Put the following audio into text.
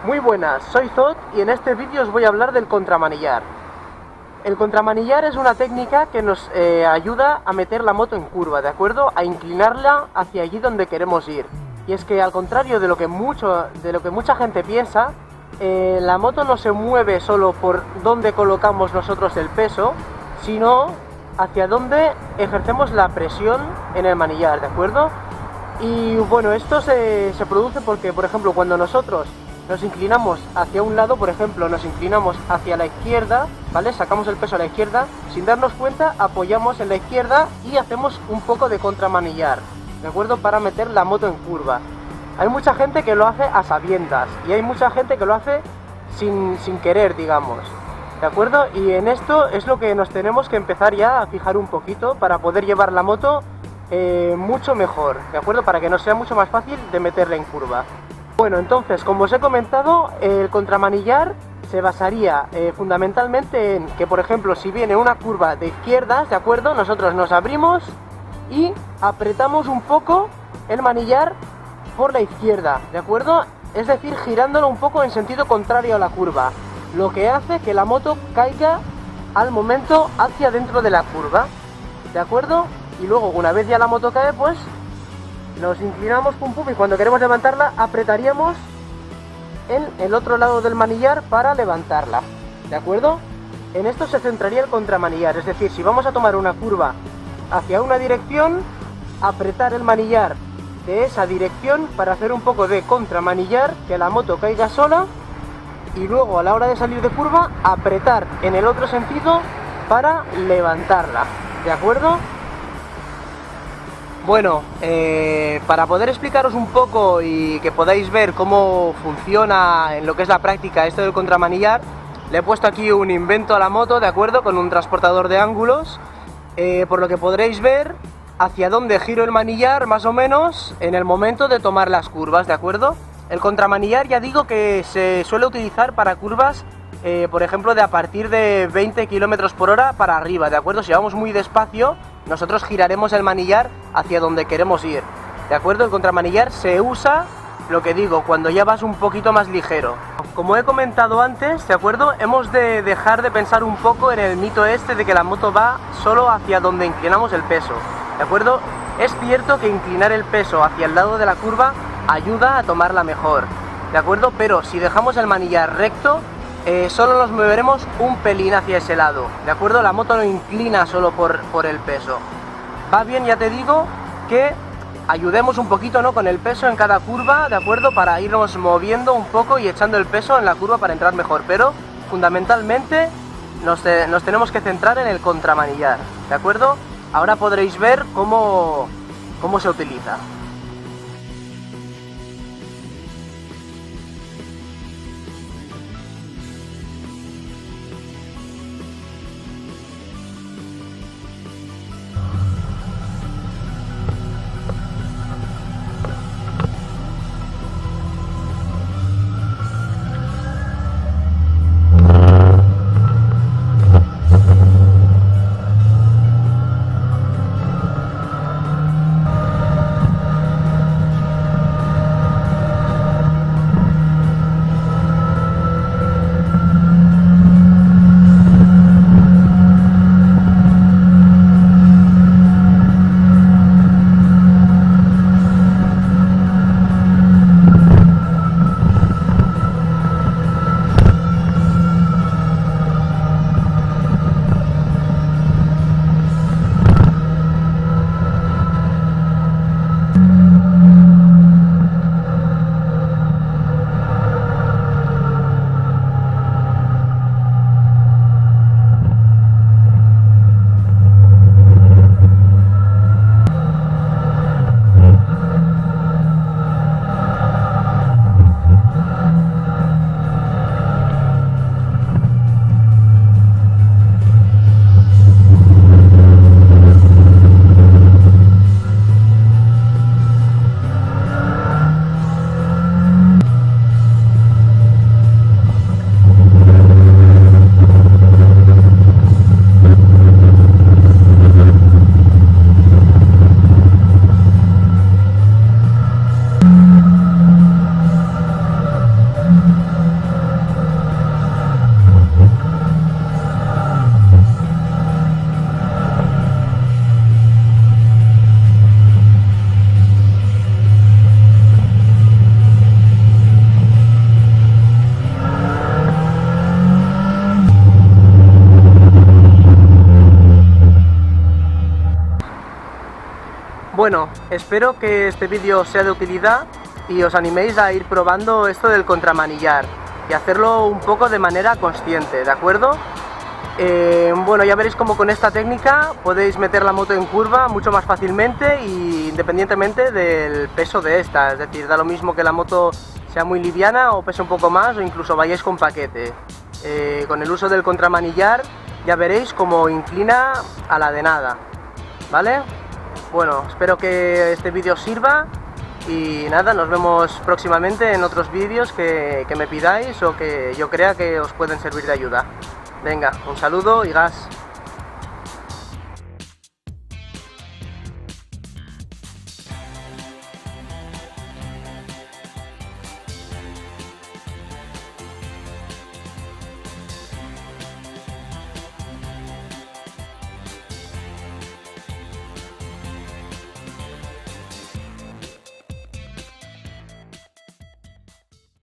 Muy buenas, soy Zot y en este vídeo os voy a hablar del contramanillar. El contramanillar es una técnica que nos ayuda a meter la moto en curva, ¿de acuerdo? A inclinarla hacia allí donde queremos ir. Y es que al contrario de lo que mucha gente piensa, la moto no se mueve solo por dónde colocamos nosotros el peso, sino hacia dónde ejercemos la presión en el manillar, ¿de acuerdo? Y bueno, esto se produce porque, por ejemplo, cuando nosotros nos inclinamos hacia un lado, por ejemplo, nos inclinamos hacia la izquierda, ¿vale? Sacamos el peso a la izquierda, sin darnos cuenta, apoyamos en la izquierda y hacemos un poco de contramanillar, ¿de acuerdo? Para meter la moto en curva. Hay mucha gente que lo hace a sabiendas y hay mucha gente que lo hace sin querer, digamos, ¿de acuerdo? Y en esto es lo que nos tenemos que empezar ya a fijar un poquito para poder llevar la moto mucho mejor, ¿de acuerdo? Para que nos sea mucho más fácil de meterla en curva. Bueno, entonces, como os he comentado, el contramanillar se basaría fundamentalmente en que, por ejemplo, si viene una curva de izquierdas, ¿de acuerdo? Nosotros nos abrimos y apretamos un poco el manillar por la izquierda, ¿de acuerdo? Es decir, girándolo un poco en sentido contrario a la curva, lo que hace que la moto caiga al momento hacia dentro de la curva, ¿de acuerdo? Y luego, una vez ya la moto cae, pues nos inclinamos pum pum y cuando queremos levantarla apretaríamos en el otro lado del manillar para levantarla, ¿de acuerdo? En esto se centraría el contramanillar, es decir, si vamos a tomar una curva hacia una dirección, apretar el manillar de esa dirección para hacer un poco de contramanillar, que la moto caiga sola, y luego a la hora de salir de curva apretar en el otro sentido para levantarla, ¿de acuerdo? Bueno, para poder explicaros un poco y que podáis ver cómo funciona en lo que es la práctica esto del contramanillar, le he puesto aquí un invento a la moto, ¿de acuerdo? Con un transportador de ángulos, por lo que podréis ver hacia dónde giro el manillar más o menos en el momento de tomar las curvas, ¿de acuerdo? El contramanillar ya digo que se suele utilizar para curvas, por ejemplo, de a partir de 20 km por hora para arriba, ¿de acuerdo? Si vamos muy despacio, nosotros giraremos el manillar hacia donde queremos ir, ¿de acuerdo? El contramanillar se usa, lo que digo, cuando ya vas un poquito más ligero. Como he comentado antes, ¿de acuerdo? Hemos de dejar de pensar un poco en el mito este de que la moto va solo hacia donde inclinamos el peso, ¿de acuerdo? Es cierto que inclinar el peso hacia el lado de la curva ayuda a tomarla mejor, ¿de acuerdo? Pero si dejamos el manillar recto, solo nos moveremos un pelín hacia ese lado, ¿de acuerdo? La moto no inclina solo por el peso. Va bien, ya te digo, que ayudemos un poquito, ¿no?, con el peso en cada curva, ¿de acuerdo? Para irnos moviendo un poco y echando el peso en la curva para entrar mejor, pero fundamentalmente nos tenemos que centrar en el contramanillar, ¿de acuerdo? Ahora podréis ver cómo se utiliza. Bueno, espero que este vídeo sea de utilidad y os animéis a ir probando esto del contramanillar y hacerlo un poco de manera consciente, ¿de acuerdo? Bueno, ya veréis cómo con esta técnica podéis meter la moto en curva mucho más fácilmente y independientemente del peso de esta, es decir, da lo mismo que la moto sea muy liviana o pese un poco más o incluso vayáis con paquete. Con el uso del contramanillar ya veréis cómo inclina a la de nada, ¿vale? Bueno, espero que este vídeo os sirva y nada, nos vemos próximamente en otros vídeos que me pidáis o que yo crea que os pueden servir de ayuda. Venga, un saludo y gas.